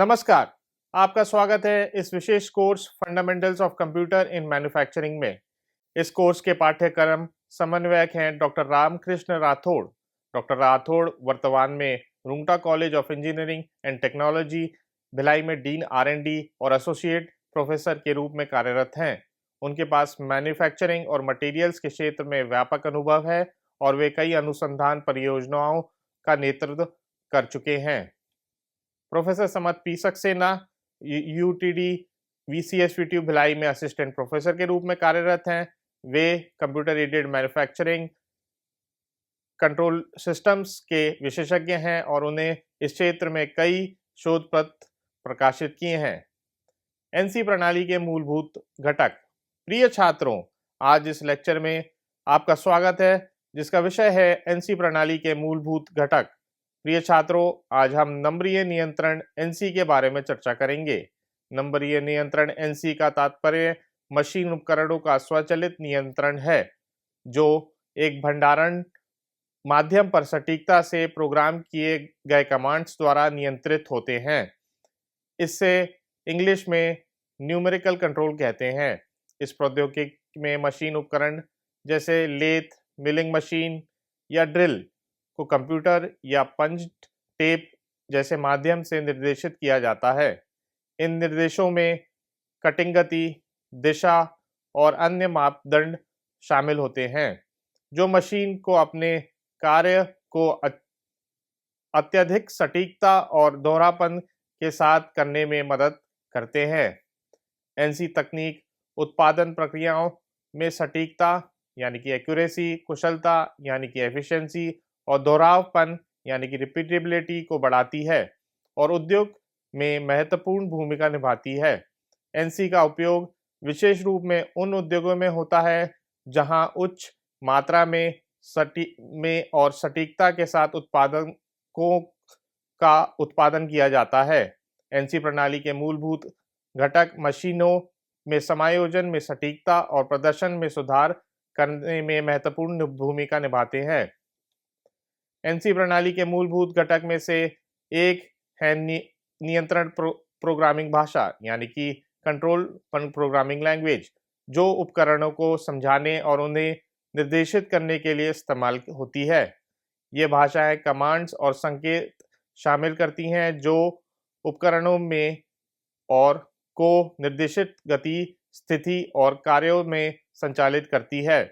नमस्कार, आपका स्वागत है इस विशेष course fundamentals of computer in manufacturing में। इस कोर्स के पाठ्यक्रम समन्वयक हैं डॉक्टर रामकृष्ण राठौड़। डॉक्टर राठौड़ वर्तमान में Rungta college of engineering and technology, Bhilai में डीन R&D और एसोसिएट प्रोफेसर के रूप में कार्यरत हैं। उनके पास मैन्युफैक्चरिंग और मटेरियल्स के क्षेत्र में व्यापक अनुभव है और वे कई अनुसंधान परियोजनाओं का नेतृत्व कर चुके हैं। Professor Samat P Saxena UTD VCSVTU Bhilai में असिस्टेंट प्रोफेसर के रूप में कार्यरत हैं। वे computer aided manufacturing control systems के विशेषज्ञ हैं और उन्हें इस क्षेत्र में कई शोध पत्र प्रकाशित किए हैं। एनसी प्रणाली के मूलभूत घटक। प्रिय छात्रों, आज इस लेक्चर में आपका स्वागत है जिसका विषय है एनसी प्रणाली के मूलभूत घटक। प्रिय छात्रों, आज हम नंबरीय नियंत्रण एनसी के बारे में चर्चा करेंगे। नंबरीय नियंत्रण एनसी का तात्पर्य मशीन उपकरणों का स्वचालित नियंत्रण है जो एक भंडारण माध्यम पर सटीकता से प्रोग्राम किए गए कमांड्स द्वारा नियंत्रित होते हैं। इससे इंग्लिश में न्यूमेरिकल कंट्रोल कहते हैं। इस प्रौद्योगिकी में मशीन उपकरण जैसे लेथ, मिलिंग मशीन या ड्रिल को कंप्यूटर या पंच टेप जैसे माध्यम से निर्देशित किया जाता है। इन निर्देशों में कटिंग गति, दिशा और अन्य मापदंड शामिल होते हैं जो मशीन को अपने कार्य को अत्यधिक सटीकता और दोहरापन के साथ करने में मदद करते हैं। एनसी तकनीक उत्पादन प्रक्रियाओं में सटीकता यानी कि एक्यूरेसी, कुशलता यानी कि एफिशिएंसी और दोहरावपन यानी कि रिपीटेबिलिटी को बढ़ाती है और उद्योग में महत्वपूर्ण भूमिका निभाती है। एनसी का उपयोग विशेष रूप में उन उद्योगों में होता है जहां उच्च मात्रा में और सटीकता के साथ उत्पादकों का उत्पादन किया जाता है। एनसी प्रणाली के मूलभूत घटक मशीनों में समायोजन में सटीकता और प्रदर्शन में सुधार करने में महत्वपूर्ण भूमिका निभाते हैं। एनसी प्रणाली के मूलभूत घटक में से एक है नियंत्रण प्रोग्रामिंग भाषा यानी कि कंट्रोल प्रोग्रामिंग लैंग्वेज, जो उपकरणों को समझाने और उन्हें निर्देशित करने के लिए इस्तेमाल होती है। ये भाषाएं कमांड्स और संकेत शामिल करती हैं जो उपकरणों में और को निर्देशित गति, स्थिति और कार्यों में संचालित करती है।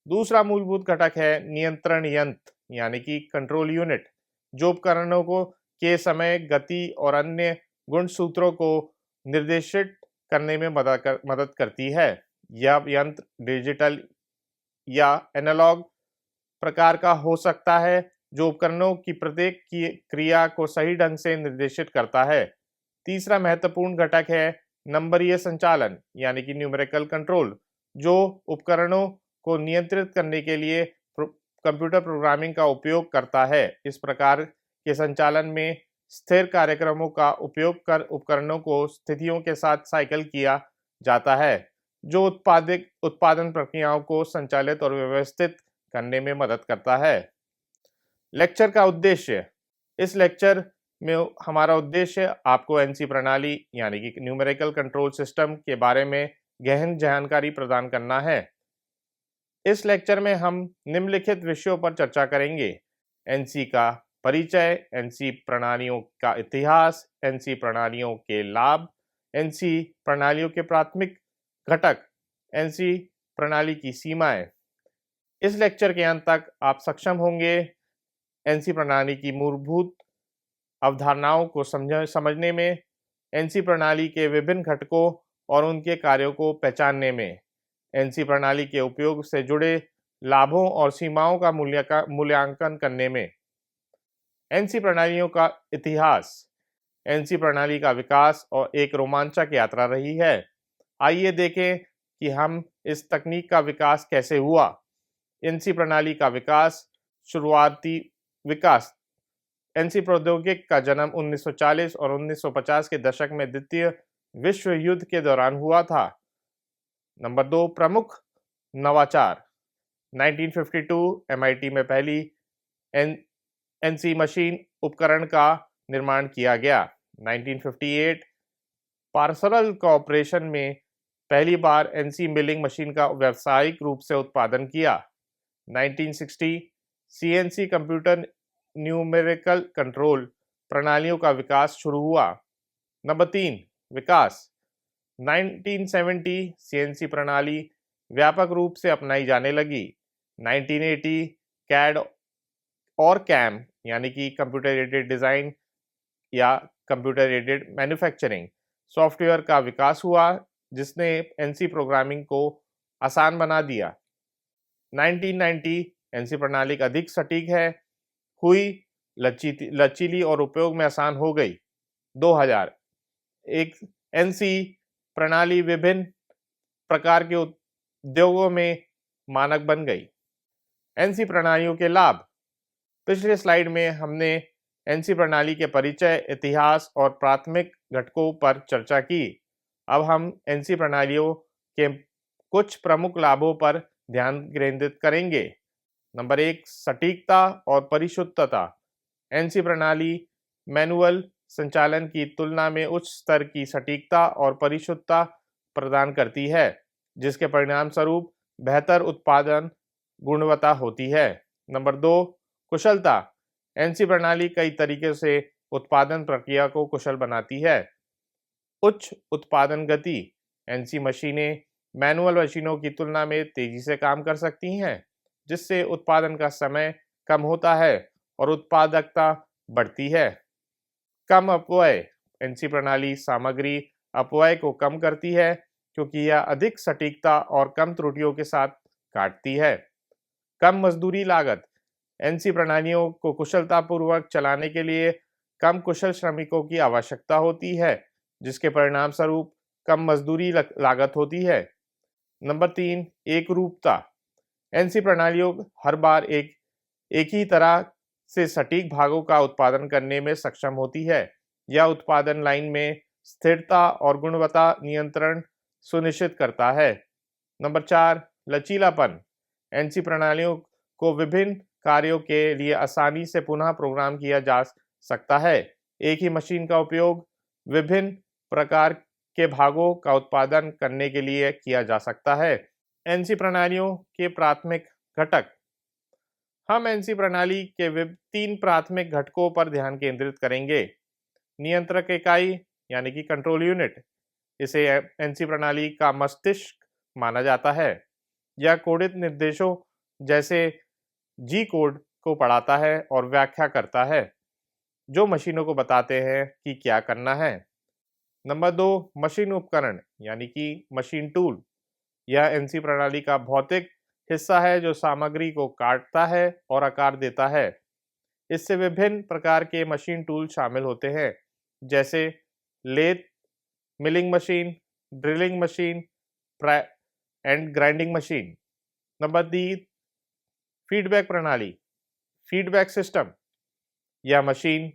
दूसरा मूलभूत घटक है नियंत्रण यंत्र यानी कि कंट्रोल यूनिट, जो उपकरणों को के समय, गति और अन्य गुणसूत्रों को निर्देशित करने में मदद करती है। यह यंत्र डिजिटल या एनालॉग प्रकार का हो सकता है जो उपकरणों की प्रत्येक की क्रिया को सही ढंग से निर्देशित करता है। तीसरा महत्वपूर्ण घटक है नंबरीय संचालन यानी कि न्यूमेरिकल कंट्रोल, जो उपकरणों को नियंत्रित करने के लिए कंप्यूटर प्रोग्रामिंग का उपयोग करता है। इस प्रकार के संचालन में स्थिर कार्यक्रमों का उपयोग कर उपकरणों को स्थितियों के साथ साइकिल किया जाता है जो उत्पादन प्रक्रियाओं को संचालित और व्यवस्थित करने में मदद करता है। लेक्चर का उद्देश्य। इस लेक्चर में हमारा उद्देश्य आपको एनसी प्रणाली यानी कि न्यूमेरिकल कंट्रोल सिस्टम के बारे में गहन जानकारी प्रदान करना है। इस लेक्चर में हम निम्नलिखित विषयों पर चर्चा करेंगे: एनसी का परिचय, एनसी प्रणालियों का इतिहास, एनसी प्रणालियों के लाभ, एनसी प्रणालियों के प्राथमिक घटक, एनसी प्रणाली की सीमाएं। इस लेक्चर के अंत तक आप सक्षम होंगे एनसी प्रणाली की मूलभूत अवधारणाओं को समझने में, एनसी प्रणाली के विभिन्न घटकों और उनके कार्यों को पहचानने में, एनसी प्रणाली के उपयोग से जुड़े लाभों और सीमाओं का मूल्यांकन करने में। एनसी प्रणालियों का इतिहास। एनसी प्रणाली का विकास और एक रोमांचक यात्रा रही है। आइए देखें कि हम इस तकनीक का विकास कैसे हुआ। एनसी प्रणाली का विकास। शुरुआती विकास। एनसी प्रौद्योगिकी का जन्म 1940 और 1950 के दशक में द्वितीय विश्व युद्ध के दौरान हुआ था। नंबर 2, प्रमुख नवाचार। 1952 MIT में पहली एनसी मशीन उपकरण का निर्माण किया गया। 1958 पार्सरल कॉर्पोरेशन में पहली बार एनसी मिलिंग मशीन का व्यावसायिक रूप से उत्पादन किया। 1960 सीएनसी कंप्यूटर न्यूमेरिकल कंट्रोल प्रणालियों का विकास शुरू हुआ। नंबर 3 विकास 1970 सीएनसी प्रणाली व्यापक रूप से अपनाई जाने लगी। 1980 कैड और कैम यानी कि कंप्यूटर एडेड डिज़ाइन या कंप्यूटर एडेड मैन्युफैक्चरिंग सॉफ्टवेयर का विकास हुआ, जिसने एनसी प्रोग्रामिंग को आसान बना दिया। 1990 एनसी प्रणाली अधिक सटीक हुई, लचीली और उपयोग में आसान हो गई। 2000 एक एनसी प्रणाली विभिन्न प्रकार के उद्योगों में मानक बन गई। एनसी प्रणालियों के लाभ। पिछले स्लाइड में हमने एनसी प्रणाली के परिचय, इतिहास और प्राथमिक घटकों पर चर्चा की। अब हम एनसी प्रणालियों के कुछ प्रमुख लाभों पर ध्यान केंद्रित करेंगे। नंबर 1 सटीकता और परिशुद्धता। एनसी प्रणाली मैनुअल संचालन की तुलना में उच्च स्तर की सटीकता और परिशुद्धता प्रदान करती है, जिसके परिणाम स्वरूप बेहतर उत्पादन गुणवत्ता होती है। नंबर 2 कुशलता। एनसी प्रणाली कई तरीके से उत्पादन प्रक्रिया को कुशल बनाती है। उच्च उत्पादन गति। एनसी मशीनें मैनुअल मशीनों की तुलना में तेजी से काम कर सकती हैं, जिससे उत्पादन का समय कम होता है और उत्पादकता बढ़ती है। कम अपव्यय। एनसी प्रणाली सामग्री अपव्यय को कम करती है, क्योंकि यह अधिक सटीकता और कम त्रुटियों के साथ काटती है। कम मजदूरी लागत। एनसी प्रणालियों को कुशलतापूर्वक चलाने के लिए कम कुशल श्रमिकों की आवश्यकता होती है, जिसके परिणाम स्वरूप कम मजदूरी लागत होती है। नंबर 3 एकरूपता। एनसी प्रणालियों हर बार एक ही तरह से सटीक भागों का उत्पादन करने में सक्षम होती है। यह उत्पादन लाइन में स्थिरता और गुणवत्ता नियंत्रण सुनिश्चित करता है। नंबर 4 लचीलापन। एनसी प्रणालियों को विभिन्न कार्यों के लिए आसानी से पुनः प्रोग्राम किया जा सकता है। एक ही मशीन का उपयोग विभिन्न प्रकार के भागों का उत्पादन करने के लिए किया जा सकता है। एनसी प्रणालियों के प्राथमिक घटक। हम एनसी प्रणाली के 3 प्राथमिक घटकों पर ध्यान केंद्रित करेंगे। नियंत्रक इकाई यानी कि कंट्रोल यूनिट, इसे एनसी प्रणाली का मस्तिष्क माना जाता है। यह कोडित निर्देशों जैसे जी कोड को पढ़ाता है और व्याख्या करता है, जो मशीनों को बताते हैं कि क्या करना है। नंबर 2 मशीन उपकरण यानी कि मशीन टूल। यह एनसी प्रणाली का भौतिक हिस्सा है जो सामग्री को काटता है और आकार देता है। इससे विभिन्न प्रकार के मशीन टूल शामिल होते हैं, जैसे lathe, milling machine, drilling machine and grinding machine. Number 3 feedback प्रणाली, फीडबैक सिस्टम। यह मशीन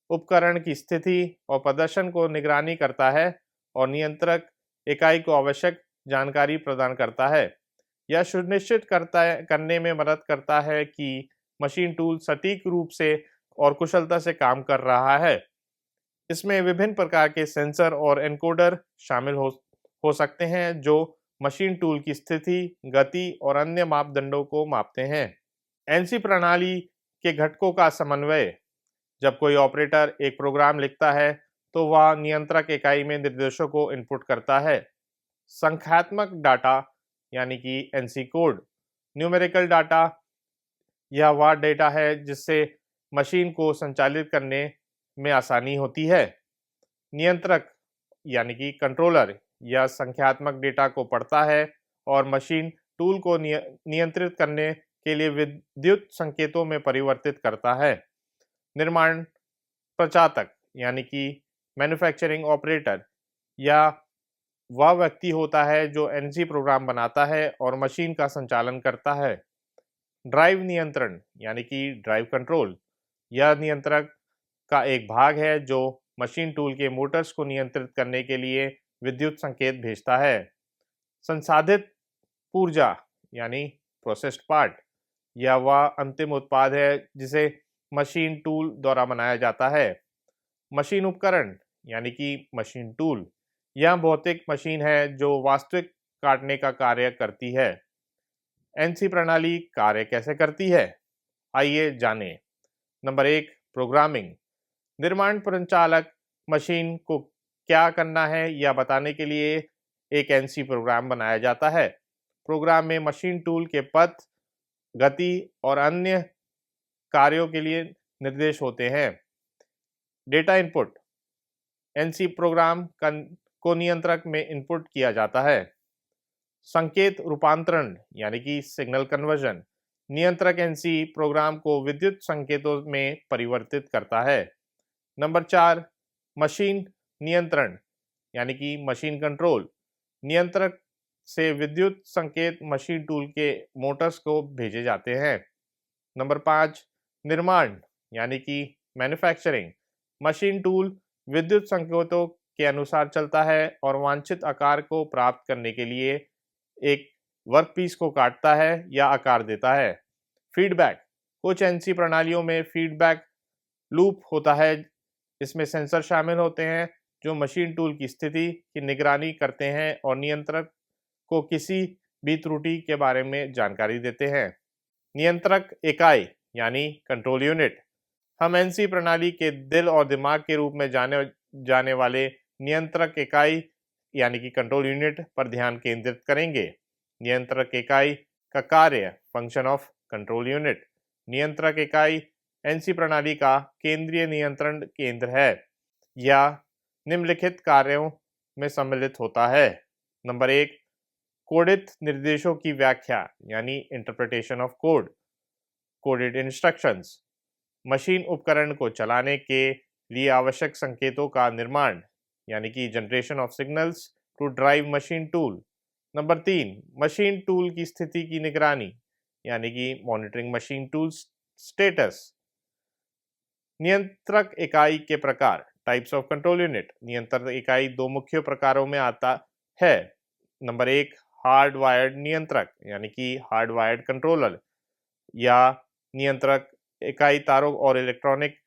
उपकरण की स्थिति और प्रदर्शन को निगरानी करता है और नियंत्रक इकाई को आवश्यक जानकारी प्रदान करता है। यह सुनिश्चित करने में मदद करता है कि मशीन टूल सटीक रूप से और कुशलता से काम कर रहा है। इसमें विभिन्न प्रकार के सेंसर और एनकोडर शामिल हो सकते हैं, जो मशीन टूल की स्थिति, गति और अन्य मापदंडों को मापते हैं। एनसी प्रणाली के घटकों का समन्वय। जब कोई ऑपरेटर एक प्रोग्राम लिखता है, तो वह नियंत्रक इकाई में निर्देशों को इनपुट करता है। संख्यात्मक डाटा यानी कि एनसी कोड। न्यूमेरिकल डाटा, यह वह डेटा है जिससे मशीन को संचालित करने में आसानी होती है। नियंत्रक यानी कि कंट्रोलर, यह संख्यात्मक डेटा को पढ़ता है और मशीन टूल को नियंत्रित करने के लिए विद्युत संकेतों में परिवर्तित करता है। निर्माण प्रचालक यानी कि मैन्युफैक्चरिंग ऑपरेटर, या वह व्यक्ति होता है जो एनसी प्रोग्राम बनाता है और मशीन का संचालन करता है। ड्राइव नियंत्रण यानी कि ड्राइव कंट्रोल, यह नियंत्रक का एक भाग है जो मशीन टूल के मोटर्स को नियंत्रित करने के लिए विद्युत संकेत भेजता है। संसाधित ऊर्जा यानी प्रोसेस्ड पार्ट, यह वह अंतिम उत्पाद है जिसे मशीन टूल द्वारा बनाया जाता है। मशीन उपकरण यानी कि मशीन टूल, यह भौतिक मशीन है जो वास्तविक काटने का कार्य करती है। एनसी प्रणाली कार्य कैसे करती है, आइए जानें। Number 1, programming. निर्माण परिचालक मशीन को क्या करना है यह बताने के लिए एक एनसी प्रोग्राम बनाया जाता है। प्रोग्राम में मशीन टूल के पथ, गति और अन्य कार्यों के लिए निर्देश होते हैं। डेटा इनपुट, एनसी प्रोग्राम को नियंत्रक में इनपुट किया जाता है। संकेत रूपांतरण यानी कि सिग्नल कन्वर्जन, नियंत्रक एनसी प्रोग्राम को विद्युत संकेतों में परिवर्तित करता है। नंबर 4, मशीन नियंत्रण यानी कि मशीन कंट्रोल, नियंत्रक से विद्युत संकेत मशीन टूल के मोटर्स को भेजे जाते हैं। नंबर 5, निर्माण यानी कि मैन्युफैक्चरिंग, मशीन टूल विद्युत संकेतों के अनुसार चलता है और वांछित आकार को प्राप्त करने के लिए एक वर्कपीस को काटता है या आकार देता है। फीडबैक, कुछ एनसी प्रणालियों में फीडबैक लूप होता है। इसमें सेंसर शामिल होते हैं जो मशीन टूल की स्थिति की निगरानी करते हैं और नियंत्रक को किसी भी त्रुटि के बारे में जानकारी देते हैं। नियंत्रक इकाई यानी कंट्रोल यूनिट, हम एनसी प्रणाली के दिल और दिमाग के रूप में जाने वाले नियंत्रक इकाई यानी कि कंट्रोल यूनिट पर ध्यान केंद्रित करेंगे। नियंत्रक इकाई का कार्य, फंक्शन ऑफ कंट्रोल यूनिट। नियंत्रक इकाई एनसी प्रणाली का केंद्रीय नियंत्रण केंद्र है या निम्नलिखित कार्यों में सम्मिलित होता है। नंबर 1, कोडित निर्देशों की व्याख्या यानी interpretation of code, coded instructions, machine उपकरण को चलाने के लिए आवश्यक संकेतों का निर्माण यानी कि generation of signals to drive machine tool. Number 3, machine tool की स्थिति की निगरानी यानी कि मॉनिटरिंग मशीन टूल स्टेटस। नियंत्रक इकाई के प्रकार, टाइप्स ऑफ कंट्रोल यूनिट, नियंत्रक इकाई दो मुख्य प्रकारों में आता है। नंबर 1, हार्ड वायर्ड नियंत्रक यानी कि हार्ड वायर्ड कंट्रोलर, या नियंत्रक इकाई तारों और इलेक्ट्रॉनिक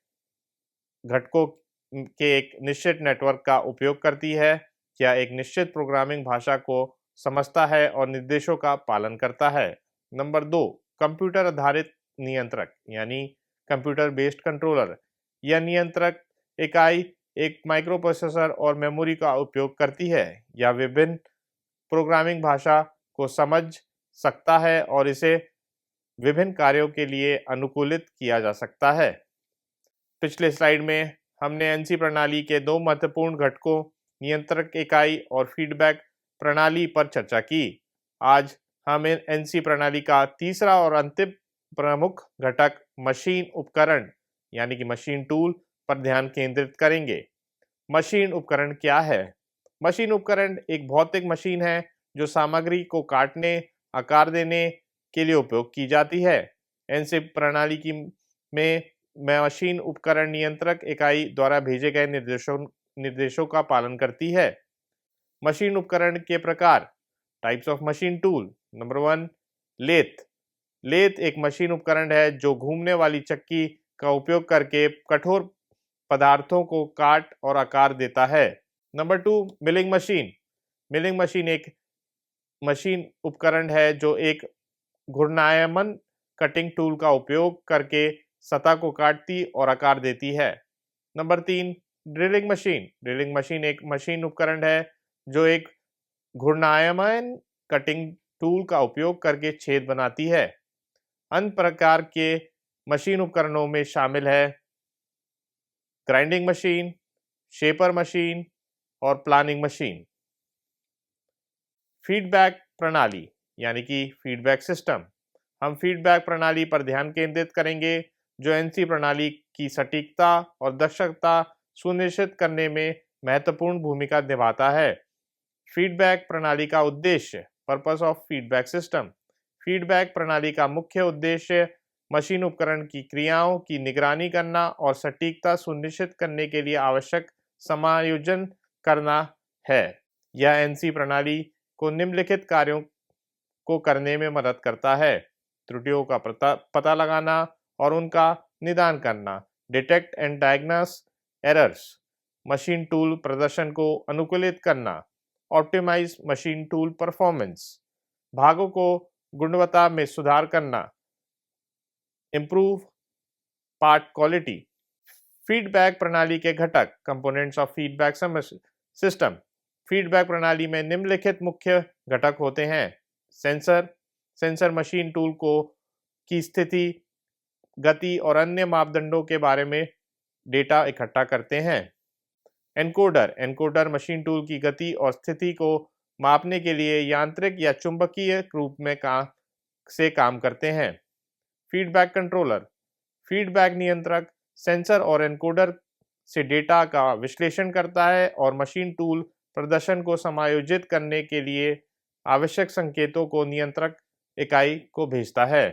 घटकों के एक निश्चित नेटवर्क का उपयोग करती है या एक निश्चित प्रोग्रामिंग भाषा को समझता है और निर्देशों का पालन करता है। नंबर 2, कंप्यूटर आधारित नियंत्रक यानी कंप्यूटर बेस्ड कंट्रोलर, यह नियंत्रक इकाई एक माइक्रोप्रोसेसर और मेमोरी का उपयोग करती है या विभिन्न प्रोग्रामिंग भाषा को समझ सकता है और इसे विभिन्न कार्यों के लिए अनुकूलित किया जा सकता है। पिछले स्लाइड में हमने एनसी प्रणाली के दो महत्वपूर्ण घटकों, नियंत्रक इकाई और फीडबैक प्रणाली पर चर्चा की। आज हम एनसी प्रणाली का तीसरा और अंतिम प्रमुख घटक मशीन उपकरण यानी कि मशीन टूल पर ध्यान केंद्रित करेंगे। मशीन उपकरण क्या है? मशीन उपकरण एक भौतिक मशीन है जो सामग्री को काटने, आकार देने के लिए उपयोग की जाती है। एनसी प्रणाली में मशीन उपकरण नियंत्रक इकाई द्वारा भेजे गए निर्देशों का पालन करती है। मशीन उपकरण के प्रकार, types of machine tool. Number 1, lathe. Lathe एक मशीन उपकरण है जो घूमने वाली चक्की का उपयोग करके कठोर पदार्थों को काट और आकार देता है। Number 2, milling machine. Milling machine एक मशीन उपकरण है जो एक घूर्णायमान कटिंग टूल का उपयोग करके सतह को काटती और आकार देती है। Number 3, drilling machine. Drilling machine एक मशीन उपकरण है जो एक घूर्णायमान कटिंग टूल का उपयोग करके छेद बनाती है। अन्य प्रकार के मशीन उपकरणों में शामिल है ग्राइंडिंग मशीन, शेपर मशीन और प्लानिंग मशीन। फीडबैक प्रणाली यानी कि फीडबैक सिस्टम, हम फीडबैक प्रणाली पर ध्यान केंद्रित करेंगे जो एनसी प्रणाली की सटीकता और दक्षता सुनिश्चित करने में महत्वपूर्ण भूमिका निभाता है। फीडबैक प्रणाली का उद्देश्य, purpose of feedback system. Feedback प्रणाली का मुख्य उद्देश्य मशीन उपकरण की क्रियाओं की निगरानी करना और सटीकता सुनिश्चित करने के लिए आवश्यक समायोजन करना है। यह एनसी प्रणाली को निम्नलिखित कार्यों को करने में मदद करता है: त्रुटियों का पता लगाना और उनका निदान करना, detect and diagnose errors, machine tool प्रदर्शन को अनुकूलित करना, ऑप्टिमाइज मशीन टूल परफॉर्मेंस, भागों को गुणवत्ता में सुधार करना, इम्प्रूव पार्ट क्वालिटी। फीडबैक प्रणाली के घटक, components of feedback system. Feedback प्रणाली में निम्नलिखित मुख्य घटक होते हैं। सेंसर, सेंसर मशीन टूल को की स्थिति, गति और अन्य मापदंडों के बारे में डेटा इकट्ठा करते हैं। एनकोडर, एनकोडर मशीन टूल की गति और स्थिति को मापने के लिए यांत्रिक या चुंबकीय रूप में काम करते हैं। फीडबैक कंट्रोलर, फीडबैक नियंत्रक सेंसर और एनकोडर से डेटा का विश्लेषण करता है और मशीन टूल प्रदर्शन को समायोजित करने के लिए आवश्यक संकेतों को नियंत्रक इकाई को भेजता है।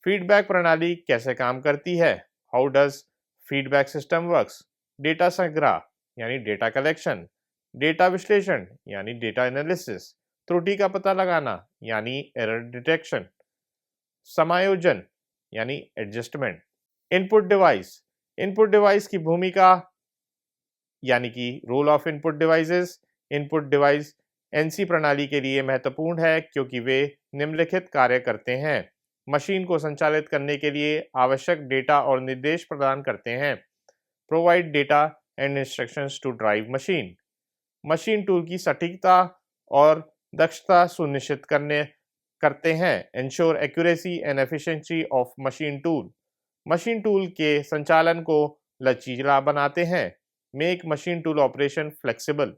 फीडबैक प्रणाली कैसे काम करती है? How does feedback system works? Data संग्रह यानी डेटा कलेक्शन, डेटा विश्लेषण यानी डेटा एनालिसिस, त्रुटि का पता लगाना यानी एरर डिटेक्शन, समायोजन यानी adjustment. Input device, input device की भूमिका यानी कि role of input devices. Input device NC प्रणाली के लिए महत्वपूर्ण है क्योंकि वे निम्नलिखित कार्य करते हैं। मशीन को संचालित करने के लिए आवश्यक डेटा और निर्देश प्रदान करते हैं। Provide data and instructions to drive machine. Machine tool की सटीकता और दक्षता सुनिश्चित करते हैं। Ensure accuracy and efficiency of machine tool. Machine tool के संचालन को लचीला बनाते हैं। Make machine tool operation flexible.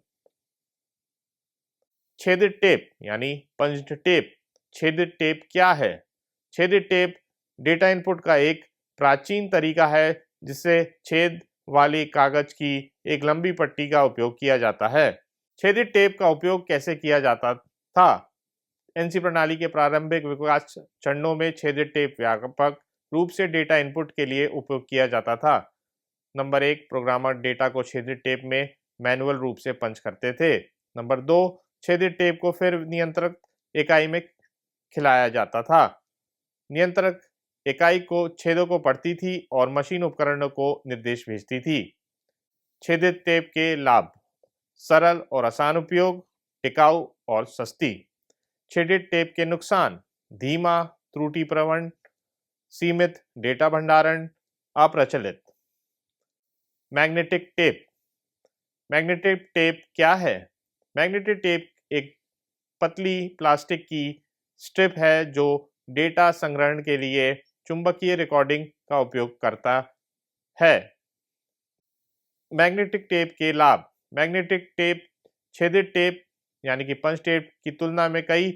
छेदित टेप यानी पंच्ड टेप। छेदित टेप क्या है? छेदित टेप डेटा इनपुट का एक प्राचीन तरीका है जिससे छेद वाली कागज की एक लंबी पट्टी का उपयोग किया जाता है। छेदित टेप का उपयोग कैसे किया जाता था? एनसी प्रणाली के प्रारंभिक विकास चरणों में छेदित टेप व्यापक रूप से डेटा इनपुट के लिए उपयोग किया जाता था। नंबर 1, प्रोग्रामर डेटा को छेदित टेप में मैनुअल रूप से पंच करते थे। नंबर 2, छेदित टेप को फिर नियंत्रक इकाई में खिलाया जाता था। नियंत्रक इकाई को छेदों को पढ़ती थी और मशीन उपकरणों को निर्देश भेजती थी। छेदित टेप के लाभ: सरल और आसान उपयोग, टिकाऊ और सस्ती। छेदित टेप के नुकसान: धीमा, त्रुटि प्रवण, सीमित डेटा भंडारण, अप्रचलित। Magnetic tape. मैग्नेटिक टेप क्या है? मैग्नेटिक टेप एक पतली प्लास्टिक की स्ट्रिप है जो डेटा संग्रहण के लिए चुंबकीय रिकॉर्डिंग का उपयोग करता है। मैग्नेटिक टेप के लाभ: मैग्नेटिक टेप छेदित टेप यानी कि पंच टेप की तुलना में कई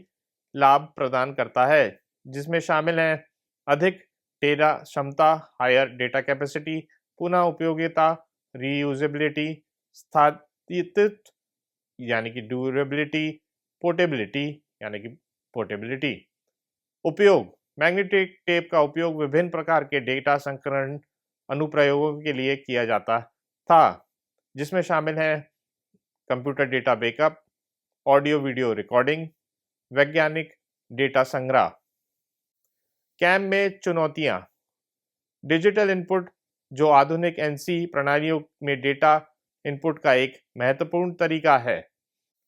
लाभ प्रदान करता है, जिसमें शामिल हैं अधिक डेटा क्षमता, हायर डेटा कैपेसिटी, पुनः उपयोगिता, रीयूजेबिलिटी, स्थायित्व यानी कि ड्यूरेबिलिटी, पोर्टेबिलिटी यानी कि पोर्टेबिलिटी। उपयोग: मैग्नेटिक टेप का उपयोग विभिन्न प्रकार के डेटा संग्रहण अनुप्रयोगों के लिए किया जाता था, जिसमें शामिल हैं computer data backup, audio video recording, वैज्ञानिक डेटा संग्रह। कैम में चुनौतियां: डिजिटल इनपुट, जो आधुनिक एनसी प्रणालियों में डेटा इनपुट का एक महत्वपूर्ण तरीका है।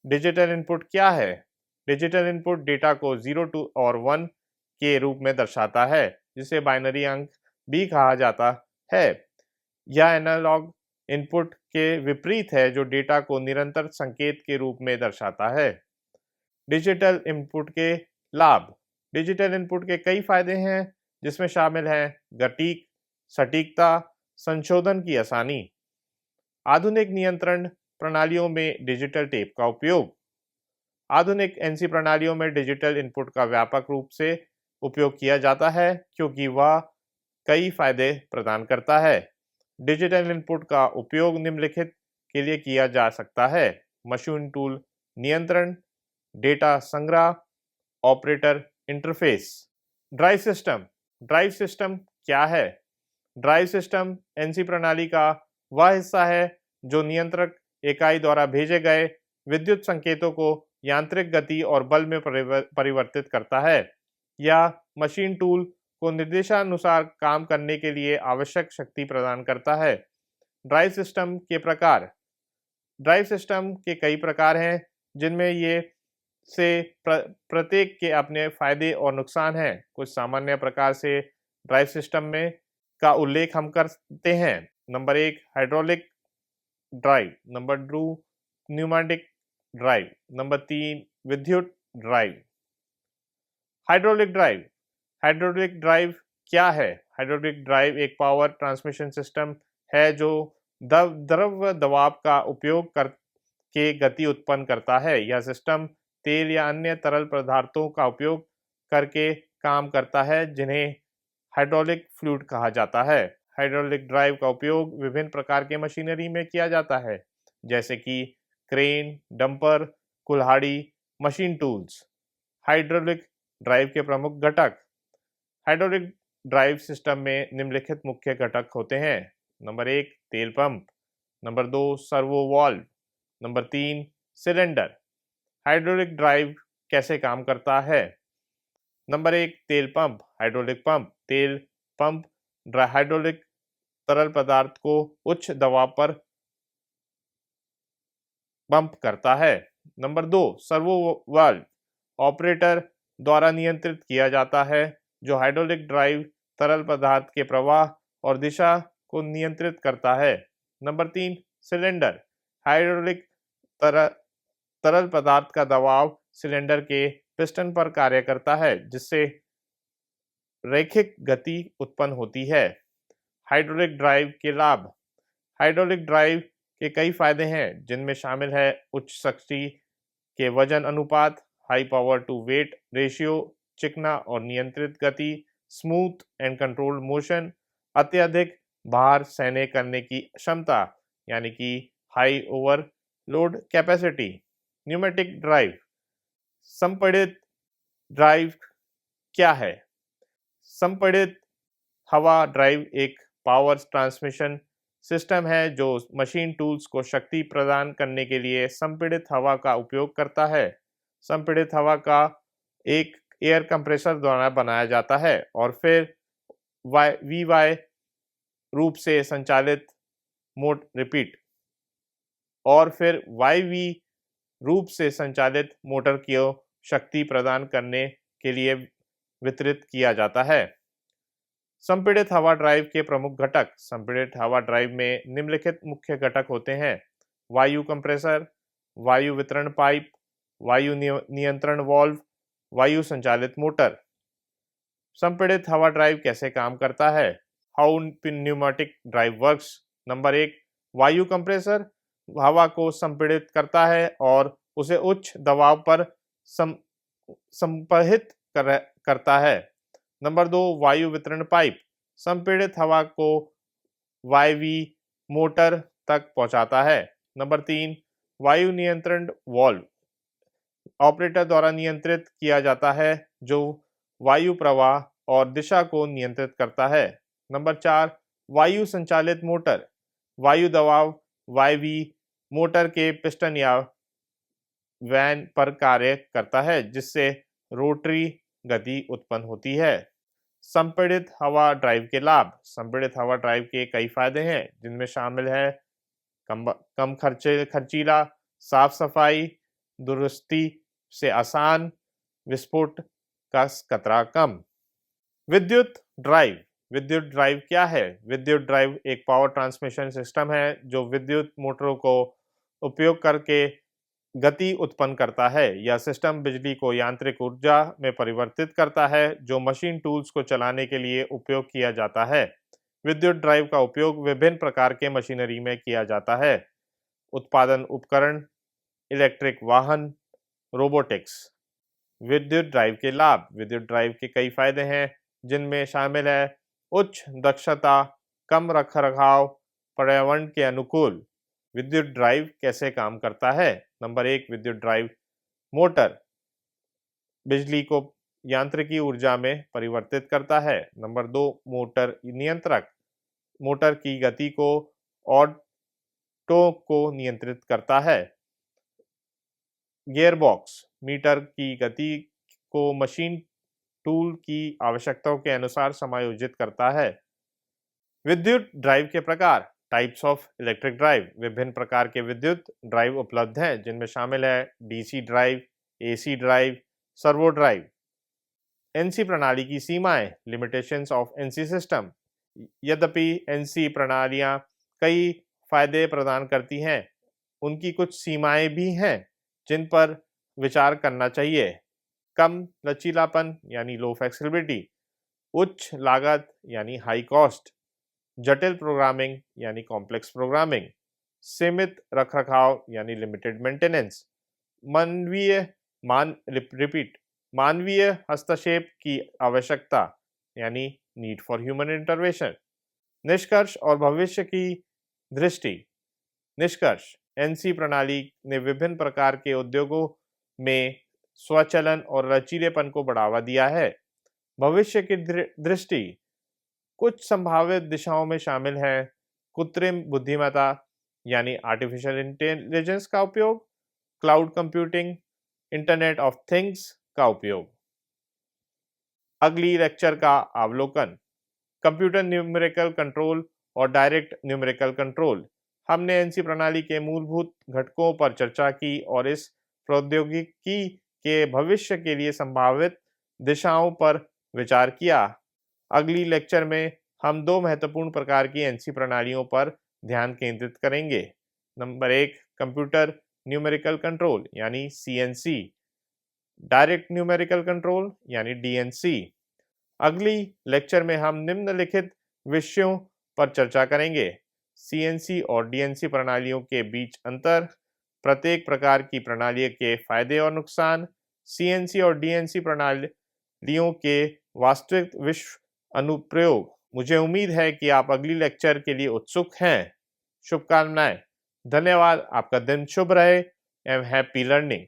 डिजिटल इनपुट क्या है? डिजिटल इनपुट डेटा को 0 और 1 के रूप में दर्शाता है, जिसे बाइनरी अंक भी कहा जाता है। यह एनालॉग इनपुट के विपरीत है, जो डेटा को निरंतर संकेत के रूप में दर्शाता है। डिजिटल इनपुट के लाभ: डिजिटल इनपुट के कई फायदे हैं, जिसमें शामिल हैं गति, सटीकता, संशोधन की आसानी। आधुनिक नियंत्रण प्रणालियों में डिजिटल टेप का उपयोग: आधुनिक एनसी प्रणालियों में डिजिटल इनपुट का व्यापक रूप से उपयोग किया जाता है क्योंकि वह कई फायदे प्रदान करता है। डिजिटल इनपुट का उपयोग निम्नलिखित के लिए किया जा सकता है: मशीन टूल नियंत्रण, डेटा संग्रह, operator interface. Drive system. Drive system क्या है? ड्राइव सिस्टम एनसी प्रणाली का वह हिस्सा है जो नियंत्रक इकाई द्वारा भेजे गए विद्युत संकेतों को यांत्रिक गति और बल में परिवर्तित करता है या मशीन टूल को निर्देशानुसार काम करने के लिए आवश्यक शक्ति प्रदान करता है। ड्राइव सिस्टम के प्रकार। ड्राइव सिस्टम के कई प्रकार हैं, जिनमें ये प्रत्येक के अपने फायदे और नुकसान हैं। कुछ सामान्य प्रकार से ड्राइव सिस्टम में का उल्लेख हम करते हैं। Number 1 hydraulic drive, number 2 pneumatic drive, number 3 विद्युत drive. Hydraulic drive. Hydraulic drive क्या है? हाइड्रोलिक ड्राइव एक पावर ट्रांसमिशन सिस्टम है जो द्रव दबाव का उपयोग करके गति उत्पन्न करता है। यह सिस्टम तेल या अन्य तरल पदार्थों का उपयोग करके काम करता है, जिन्हें हाइड्रोलिक फ्लूइड कहा जाता है। हाइड्रोलिक ड्राइव का उपयोग विभिन्न प्रकार के मशीनरी में किया जाता है, जैसे कि क्रेन, डंपर, कुल्हाड़ी, मशीन टूल्स। हाइड्रोलिक ड्राइव के प्रमुख घटक। हाइड्रोलिक ड्राइव सिस्टम में निम्नलिखित मुख्य घटक होते हैं। नंबर 1 तेल pump, number 2 servo valve, number 3 cylinder. Hydraulic drive कैसे काम करता है? नंबर 1 तेल पंप। Hydraulic pump. तेल पंप हाइड्रोलिक तरल पदार्थ को उच्च दबाव पर पंप करता है। Number 2 servo valve. ऑपरेटर द्वारा नियंत्रित किया जाता है, जो हाइड्रोलिक ड्राइव तरल पदार्थ के प्रवाह और दिशा को नियंत्रित करता है। Number 3 cylinder. हाइड्रोलिक तरल पदार्थ का दबाव सिलेंडर के पिस्टन पर कार्य करता है, जिससे रैखिक गति उत्पन्न होती है। हाइड्रोलिक ड्राइव के लाभ। हाइड्रोलिक ड्राइव के कई फायदे हैं, जिनमें शामिल है उच्च शक्ति के वजन अनुपात, high power to weight ratio, चिकना और नियंत्रित गति, स्मूथ एंड कंट्रोल्ड मोशन, अत्यधिक भार सहने करने की क्षमता यानी कि high overload capacity. Pneumatic drive. संपीड़ित ड्राइव क्या है? संपीड़ित हवा ड्राइव एक पावर ट्रांसमिशन सिस्टम है जो मशीन टूल्स को शक्ति प्रदान करने के लिए संपीड़ित हवा का उपयोग करता है। संपीड़ित हवा का एक एयर कंप्रेसर द्वारा बनाया जाता है और फिर वीवाई रूप से संचालित वायवी रूप से संचालित मोटर की शक्ति प्रदान करने के लिए वितरित किया जाता है। संपीड़ित हवा ड्राइव के प्रमुख घटक। संपीड़ित हवा ड्राइव में निम्नलिखित मुख्य घटक होते हैं: वायु कंप्रेसर, वायु वितरण पाइप, वायु नियंत्रण वाल्व, वायु संचालित मोटर। संपीड़ित हवा ड्राइव कैसे काम करता है? How pneumatic drive works. Number 1 वायु कंप्रेसर हवा को संपीड़ित करता है और उसे उच्च दबाव पर संपीड़ित करता है। नंबर 2 वायु वितरण पाइप संपीड़ित हवा को वायवी मोटर तक पहुंचाता है। नंबर 3 वायु नियंत्रण वाल्व ऑपरेटर द्वारा नियंत्रित किया जाता है, जो वायु प्रवाह और दिशा को नियंत्रित करता है। नंबर 4 वायु संचालित मोटर वायु दबाव वायवी मोटर के पिस्टन या वैन पर कार्य करता है, जिससे रोटरी गति उत्पन्न होती है। संपीड़ित हवा ड्राइव के लाभ। संपीड़ित हवा ड्राइव के कई फायदे हैं, जिनमें शामिल है कम खर्चीला, साफ सफाई, दुरुस्ती से आसान, विस्फोट का खतरा कम। विद्युत ड्राइव। विद्युत ड्राइव क्या है? विद्युत ड्राइव एक पावर ट्रांसमिशन सिस्टम है जो विद्युत मोटरों को उपयोग करके गति उत्पन्न करता है। यह सिस्टम बिजली को यांत्रिक ऊर्जा में परिवर्तित करता है, जो मशीन टूल्स को चलाने के लिए उपयोग किया जाता है। विद्युत ड्राइव का उपयोग विभिन्न प्रकार के मशीनरी में किया जाता है: उत्पादन उपकरण, इलेक्ट्रिक वाहन, रोबोटिक्स। विद्युत ड्राइव के लाभ। विद्युत ड्राइव के कई फायदे हैं, जिनमें शामिल है उच्च दक्षता, कम रखरखाव, पर्यावरण के अनुकूल। विद्युत ड्राइव कैसे काम करता है? नंबर 1 विद्युत ड्राइव मोटर बिजली को यांत्रिकी ऊर्जा में परिवर्तित करता है। नंबर 2 मोटर नियंत्रक मोटर की गति को ऑटो को नियंत्रित करता है। गियरबॉक्स मीटर की गति को मशीन टूल की आवश्यकताओं के अनुसार समायोजित करता है। विद्युत ड्राइव के प्रकार। टाइप्स ऑफ इलेक्ट्रिक ड्राइव, विभिन्न प्रकार के विद्युत ड्राइव उपलब्ध हैं जिनमें शामिल है DC drive, AC drive, servo drive. NC प्रणाली की सीमाएं, लिमिटेशंस ऑफ एनसी सिस्टम। यद्यपि एनसी प्रणालियां कई फायदे प्रदान करती हैं, उनकी कुछ सीमाएं भी हैं जिन पर विचार करना चाहिए। कम लचीलापन यानी लो फ्लेक्सिबिलिटी, उच्च लागत यानी हाई कॉस्ट, जटिल प्रोग्रामिंग यानी कॉम्प्लेक्स प्रोग्रामिंग, सीमित रखरखाव यानी लिमिटेड मेंटेनेंस, मानवीय हस्तक्षेप की आवश्यकता यानी नीड फॉर ह्यूमन इंटरवेंशन। निष्कर्ष और भविष्य की दृष्टि। निष्कर्ष, एनसी प्रणाली ने विभिन्न प्रकार के उद्योगों में स्वचालन और लचीलेपन को बढ़ावा दिया है। भविष्य की दृष्टि, कुछ संभावित दिशाओं में शामिल है कृत्रिम बुद्धिमत्ता यानी आर्टिफिशियल इंटेलिजेंस का उपयोग, cloud computing, internet of things का उपयोग। अगली लेक्चर का अवलोकन, कंप्यूटर न्यूमेरिकल कंट्रोल और डायरेक्ट न्यूमेरिकल कंट्रोल। हमने एनसी प्रणाली के मूलभूत घटकों पर चर्चा की और इस प्रौद्योगिकी के भविष्य के लिए संभावित दिशाओं पर विचार किया। अगली लेक्चर में हम दो महत्वपूर्ण प्रकार की एनसी प्रणालियों पर ध्यान केंद्रित करेंगे। नंबर 1, कंप्यूटर न्यूमेरिकल कंट्रोल यानी सीएनसी, डायरेक्ट न्यूमेरिकल कंट्रोल यानी डीएनसी। अगली लेक्चर में हम निम्नलिखित विषयों पर चर्चा करेंगे: सीएनसी और डीएनसी प्रणालियों के बीच अंतर, प्रत्येक प्रकार की प्रणाली के फायदे और नुकसान, सीएनसी और डीएनसी प्रणालियों के वास्तविक विश्व अनुप्रयोग। मुझे उम्मीद है कि आप अगली लेक्चर के लिए उत्सुक हैं। शुभकामनाएं। धन्यवाद। आपका दिन शुभ रहे एवं हैप्पी लर्निंग।